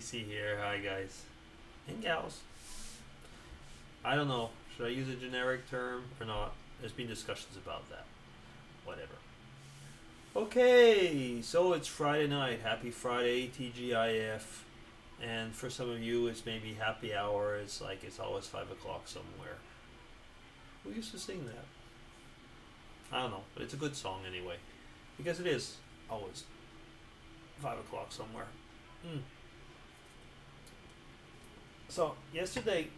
me see here. Hi, guys and gals. I don't know. Should I use a generic term or not? There's been discussions about that. Whatever. Okay, so it's Friday night. Happy Friday, TGIF. And for some of you, it's maybe happy hour. It's like it's always 5 o'clock somewhere. Who used to sing that? I don't know, but it's a good song anyway. Because it is always 5 o'clock somewhere. So, yesterday,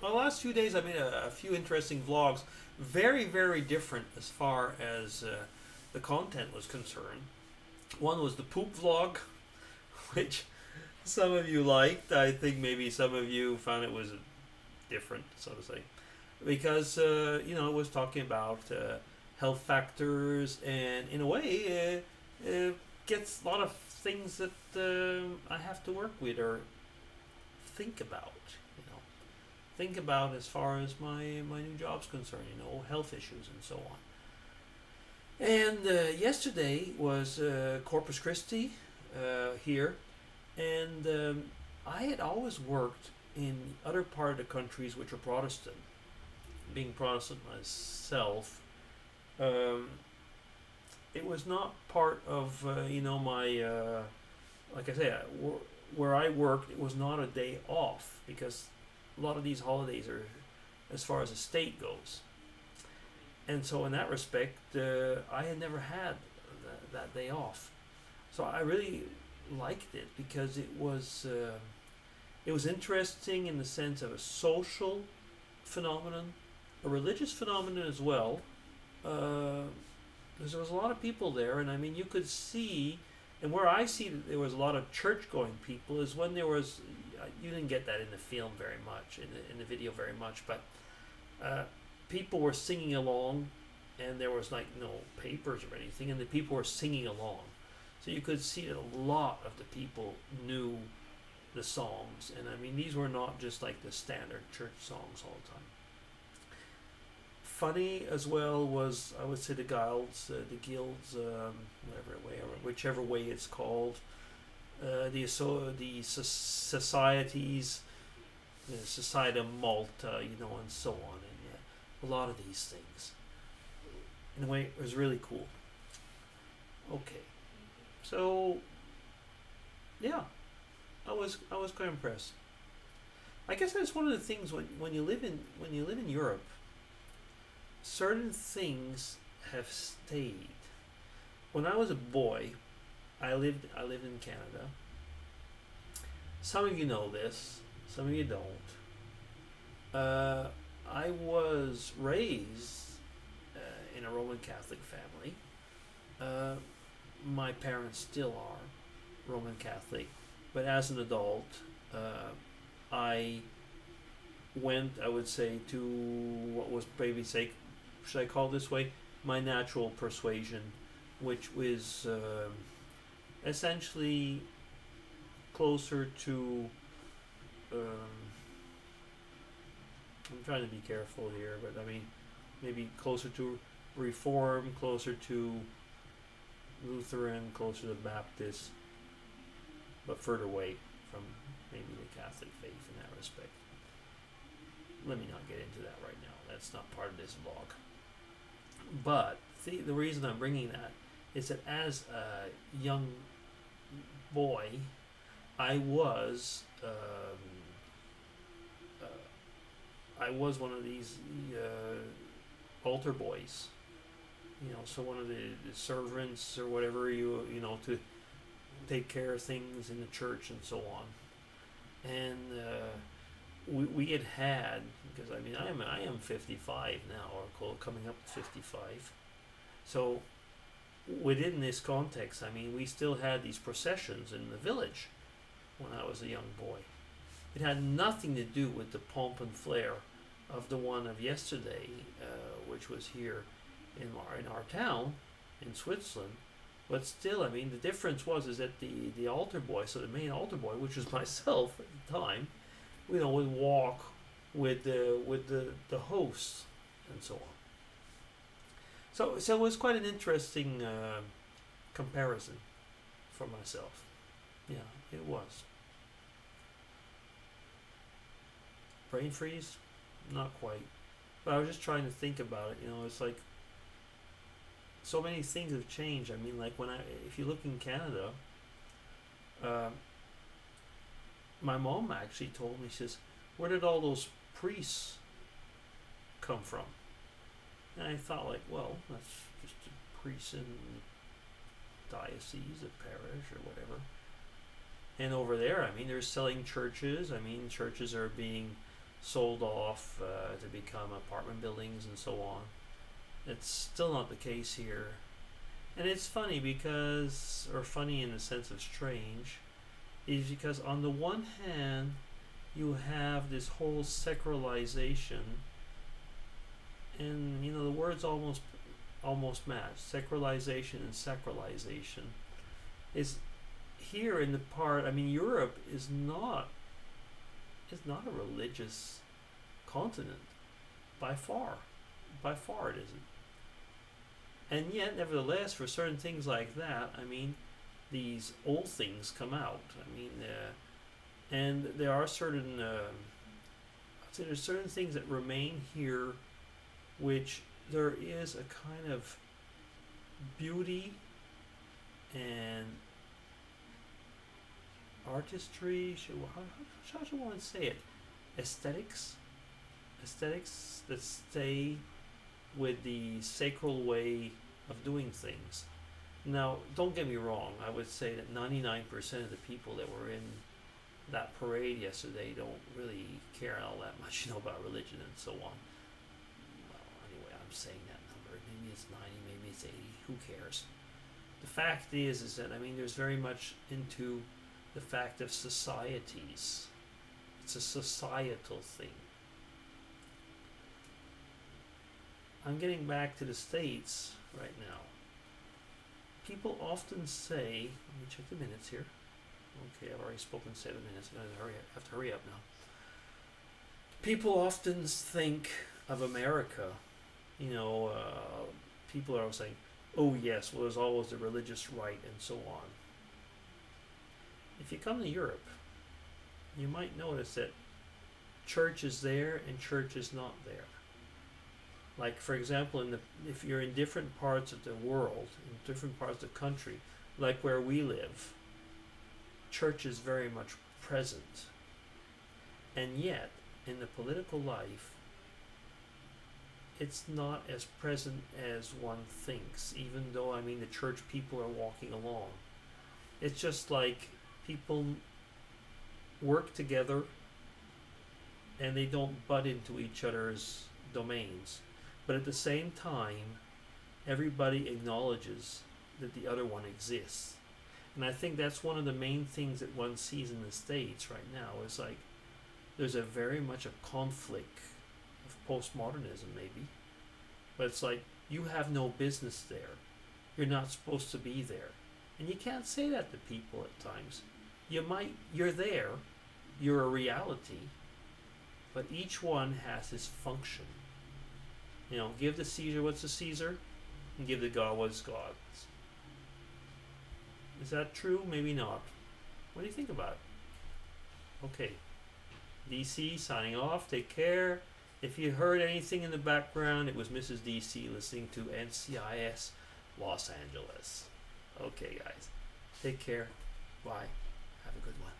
well, the last few days I made a few interesting vlogs. Very, very different as far as the content was concerned. One was the poop vlog, which some of you liked. I think maybe some of you found it was different, so to say. Because, it was talking about health factors, and in a way, it gets a lot of things that I have to work with or think about, think about as far as my new job's concerned, health issues and so on. And yesterday was Corpus Christi here, and I had always worked in other part of the countries which are Protestant. Being Protestant myself, it was not part of my like I say, where I worked. It was not a day off because a lot of these holidays are as far as the state goes, and so in that respect, I had never had that day off. So I really liked it because it was interesting in the sense of a social phenomenon, a religious phenomenon as well. Because there was a lot of people there, and I mean, you could see, and where I see that there was a lot of church-going people is when there was, you didn't get that in the film very much, in the video very much, but people were singing along, and there was like no papers or anything, and the people were singing along. So you could see that a lot of the people knew the songs, and I mean, these were not just like the standard church songs all the time. Funny as well was, I would say, the guilds, whichever way it's called, the societies, the Society of Malta, and so on, and a lot of these things. In a way, it was really cool. Okay, so yeah, I was quite impressed. I guess that's one of the things when you live in Europe. Certain things have stayed. When I was a boy, I lived in Canada. Some of you know this, some of you don't. I was raised in a Roman Catholic family. My parents still are Roman Catholic, but as an adult, I went, I would say, to what was maybe say, should I call it this way, my natural persuasion, which was essentially closer to, I'm trying to be careful here, but I mean, maybe closer to Reform, closer to Lutheran, closer to Baptist, but further away from maybe the Catholic faith in that respect. Let me not get into that right now. That's not part of this vlog. But the reason I'm bringing that is that as a young boy, I was one of these altar boys. So one of the servants or whatever, to take care of things in the church and so on. And we had, because I mean, I am 55 now, or coming up to 55. So within this context, I mean, we still had these processions in the village when I was a young boy. It had nothing to do with the pomp and flair of the one of yesterday, which was here in our town in Switzerland. But still, I mean, the difference is that the altar boy, so the main altar boy, which was myself at the time, would walk with the hosts and so on. So it was quite an interesting comparison for myself. Yeah, it was. Brain freeze? Not quite. But I was just trying to think about it. You know, it's like so many things have changed. I mean, like if you look in Canada, uh, my mom actually told me, she says, where did all those priests come from? And I thought, like, well, that's just a priest in diocese, a parish, or whatever. And over there, I mean, they're selling churches. I mean, churches are being sold off to become apartment buildings and so on. It's still not the case here. And it's funny because, or funny in the sense of strange, is because on the one hand, you have this whole secularization, and you know the words almost match. Secularization and sacralization is here in the part. I mean, Europe is not a religious continent by far. By far it isn't. And yet, nevertheless, for certain things like that, I mean, these old things come out. I mean, and there are certain, I'd say there's certain things that remain here, which there is a kind of beauty and artistry. How should one say it? Aesthetics that stay with the sacral way of doing things. Now, don't get me wrong, I would say that 99% of the people that were in that parade yesterday don't really care all that much, you know, about religion and so on. Well, anyway, I'm saying that number. Maybe it's 90, maybe it's 80, who cares? The fact is that, I mean, there's very much into the fact of societies. It's a societal thing. I'm getting back to the States right now. People often say, let me check the minutes here. Okay, I've already spoken 7 minutes. I have to hurry up now. People often think of America, you know, people are always saying, oh yes, well there's always the religious right and so on. If you come to Europe, you might notice that church is there and church is not there. Like, for example, if you're in different parts of the world, in different parts of the country, like where we live, church is very much present. And yet, in the political life, it's not as present as one thinks, even though, I mean, the church people are walking along. It's just like people work together and they don't butt into each other's domains. But at the same time, everybody acknowledges that the other one exists. And I think that's one of the main things that one sees in the States right now is like there's a very much a conflict of postmodernism maybe. But it's like you have no business there. You're not supposed to be there. And you can't say that to people at times. You're there, you're a reality, but each one has his function. You know, give the Caesar what's the Caesar, and give the God what's God's. Is that true? Maybe not. What do you think about it? Okay. DC signing off. Take care. If you heard anything in the background, it was Mrs. DC listening to NCIS Los Angeles. Okay, guys. Take care. Bye. Have a good one.